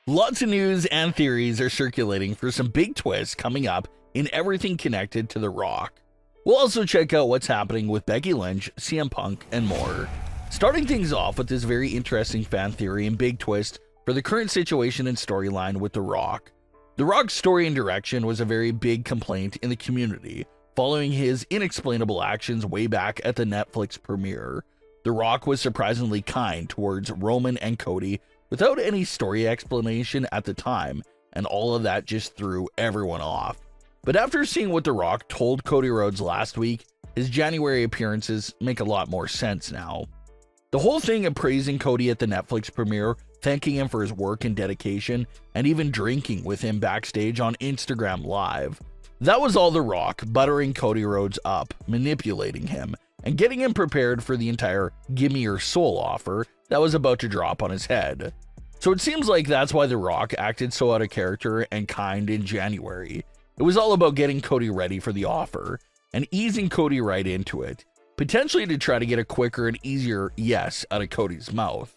Lots of news and theories are circulating for some big twists coming up in everything connected to The Rock. We'll also check out what's happening with Becky Lynch, CM Punk, and more. Starting things off with this very interesting fan theory and big twist for the current situation and storyline with The Rock. The Rock's story and direction was a very big complaint in the community, following his inexplainable actions way back at the Netflix premiere. The Rock was surprisingly kind towards Roman and Cody without any story explanation at the time, and all of that just threw everyone off. But after seeing what The Rock told Cody Rhodes last week, his January appearances make a lot more sense now. The whole thing of praising Cody at the Netflix premiere, thanking him for his work and dedication, and even drinking with him backstage on Instagram Live. That was all The Rock buttering Cody Rhodes up, manipulating him, and getting him prepared for the entire "Gimme Your Soul" offer that was about to drop on his head. So it seems like that's why The Rock acted so out of character and kind in January. It was all about getting Cody ready for the offer, and easing Cody right into it, potentially to try to get a quicker and easier yes out of Cody's mouth.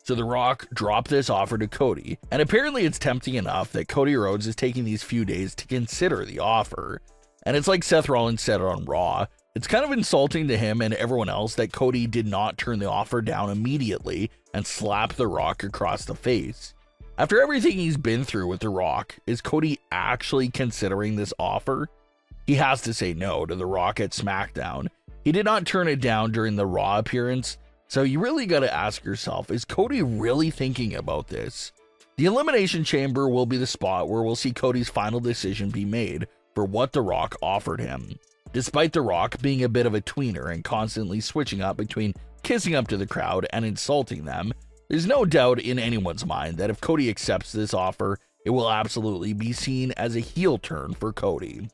So The Rock dropped this offer to Cody, and apparently it's tempting enough that Cody Rhodes is taking these few days to consider the offer. And it's like Seth Rollins said on Raw, it's kind of insulting to him and everyone else that Cody did not turn the offer down immediately and slap The Rock across the face. After everything he's been through with The Rock, is Cody actually considering this offer? He has to say no to The Rock at Smackdown. He did not turn it down during the Raw appearance, so you really gotta ask yourself, is Cody really thinking about this? The Elimination Chamber will be the spot where we'll see Cody's final decision be made for what The Rock offered him. Despite The Rock being a bit of a tweener and constantly switching up between kissing up to the crowd and insulting them, there's no doubt in anyone's mind that if Cody accepts this offer, it will absolutely be seen as a heel turn for Cody.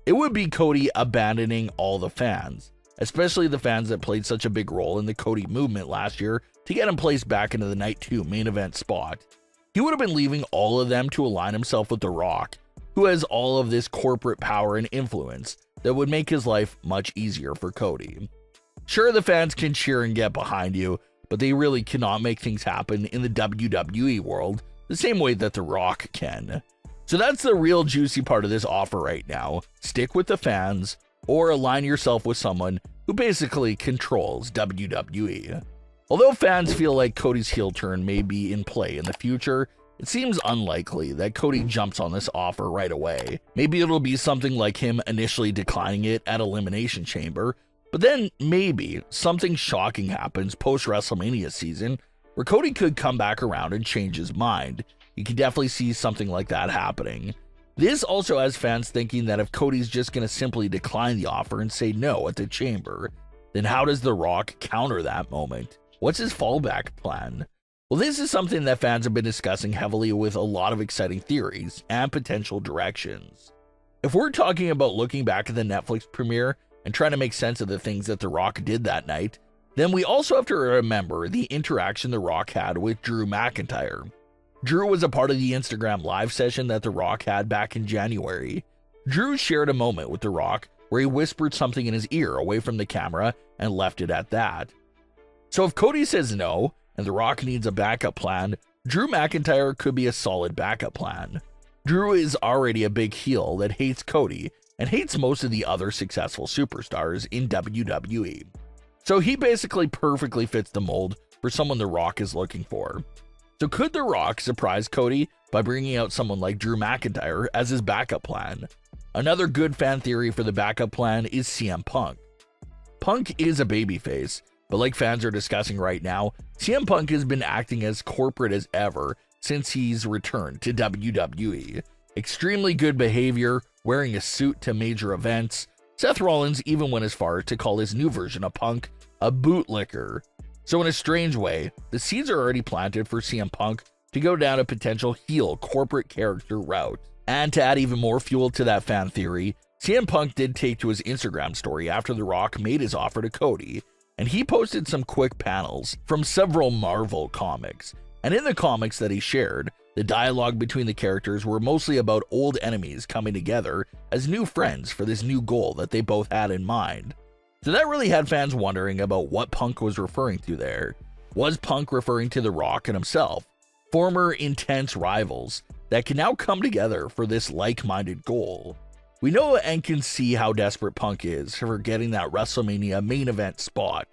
It would be Cody abandoning all the fans, especially the fans that played such a big role in the Cody movement last year to get him placed back into the Night 2 main event spot. He would have been leaving all of them to align himself with The Rock, who has all of this corporate power and influence that would make his life much easier for Cody. Sure, the fans can cheer and get behind you, but they really cannot make things happen in the WWE world the same way that The Rock can. So that's the real juicy part of this offer right now. Stick with the fans, or align yourself with someone who basically controls WWE. Although fans feel like Cody's heel turn may be in play in the future, it seems unlikely that Cody jumps on this offer right away. Maybe it'll be something like him initially declining it at Elimination Chamber, but then maybe something shocking happens post-Wrestlemania season where Cody could come back around and change his mind. You can definitely see something like that happening. This also has fans thinking that if Cody's just going to simply decline the offer and say no at the Chamber, then how does The Rock counter that moment? What's his fallback plan? Well, this is something that fans have been discussing heavily with a lot of exciting theories and potential directions. If we're talking about looking back at the Netflix premiere and trying to make sense of the things that The Rock did that night, then we also have to remember the interaction The Rock had with Drew McIntyre. Drew was a part of the Instagram Live session that The Rock had back in January. Drew shared a moment with The Rock where he whispered something in his ear away from the camera and left it at that. So if Cody says no, and The Rock needs a backup plan, Drew McIntyre could be a solid backup plan. Drew is already a big heel that hates Cody and hates most of the other successful superstars in WWE. So he basically perfectly fits the mold for someone The Rock is looking for. So could The Rock surprise Cody by bringing out someone like Drew McIntyre as his backup plan? Another good fan theory for the backup plan is CM Punk. Punk is a babyface, but like fans are discussing right now, CM Punk has been acting as corporate as ever since he's returned to WWE. Extremely good behavior, wearing a suit to major events. Seth Rollins even went as far to call his new version of Punk a bootlicker. So in a strange way, the seeds are already planted for CM Punk to go down a potential heel corporate character route. And to add even more fuel to that fan theory, CM Punk did take to his Instagram story after The Rock made his offer to Cody, and he posted some quick panels from several Marvel comics. And in the comics that he shared, The dialogue between the characters were mostly about old enemies coming together as new friends for this new goal that they both had in mind. So that really had fans wondering about what Punk was referring to there. Was Punk referring to The Rock and himself, former intense rivals that can now come together for this like-minded goal? We know and can see how desperate Punk is for getting that WrestleMania main event spot.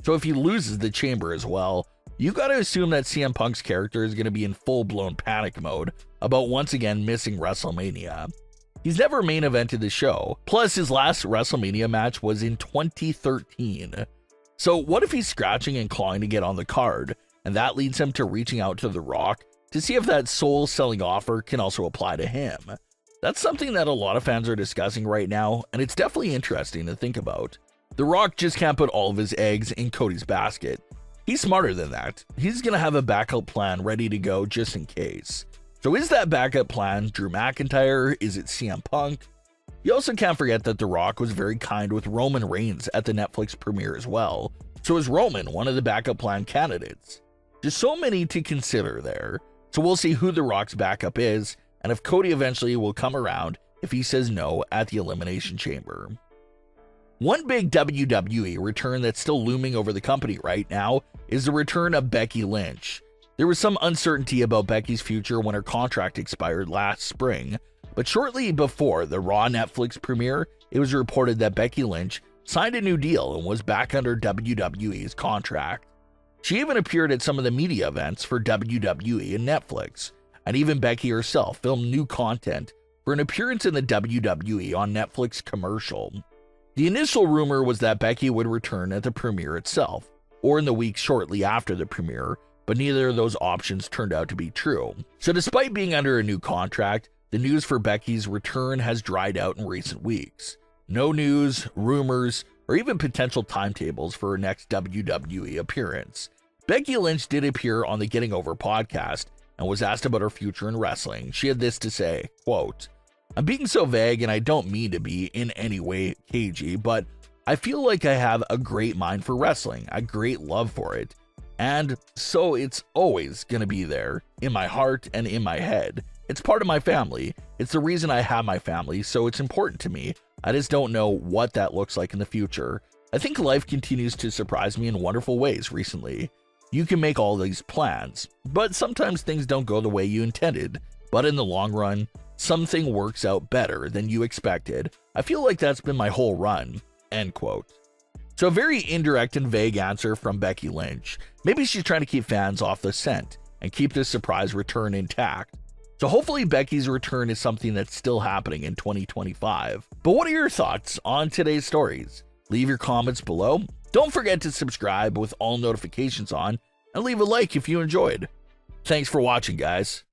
So if he loses the chamber as well, you gotta assume that CM Punk's character is gonna be in full-blown panic mode about once again missing WrestleMania. He's never main evented the show, plus his last WrestleMania match was in 2013. So what if he's scratching and clawing to get on the card, and that leads him to reaching out to The Rock to see if that soul-selling offer can also apply to him? That's something that a lot of fans are discussing right now, and it's definitely interesting to think about. The Rock just can't put all of his eggs in Cody's basket. He's smarter than that. He's gonna have a backup plan ready to go just in case. So is that backup plan Drew McIntyre? Is it CM Punk? You also can't forget that The Rock was very kind with Roman Reigns at the Netflix premiere as well. So is Roman one of the backup plan candidates? Just so many to consider there. So we'll see who The Rock's backup is, and if Cody eventually will come around if he says no at the Elimination Chamber. One big WWE return that's still looming over the company right now is the return of Becky Lynch. There was some uncertainty about Becky's future when her contract expired last spring, but shortly before the Raw Netflix premiere, it was reported that Becky Lynch signed a new deal and was back under WWE's contract. She even appeared at some of the media events for WWE and Netflix, and even Becky herself filmed new content for an appearance in the WWE on Netflix commercial. The initial rumor was that Becky would return at the premiere itself, or in the weeks shortly after the premiere, but neither of those options turned out to be true. So despite being under a new contract, the news for Becky's return has dried out in recent weeks. No news, rumors, or even potential timetables for her next WWE appearance. Becky Lynch did appear on the Getting Over podcast and was asked about her future in wrestling. She had this to say, quote, "I'm being so vague and I don't mean to be in any way cagey, but I feel like I have a great mind for wrestling, a great love for it. And so it's always going to be there, in my heart and in my head. It's part of my family. It's the reason I have my family, so it's important to me. I just don't know what that looks like in the future. I think life continues to surprise me in wonderful ways recently. You can make all these plans, but sometimes things don't go the way you intended. But in the long run, something works out better than you expected. I feel like that's been my whole run." End quote. So a very indirect and vague answer from Becky Lynch. Maybe she's trying to keep fans off the scent and keep this surprise return intact. So hopefully Becky's return is something that's still happening in 2025. But what are your thoughts on today's stories? Leave your comments below. Don't forget to subscribe with all notifications on and leave a like if you enjoyed. Thanks for watching, guys.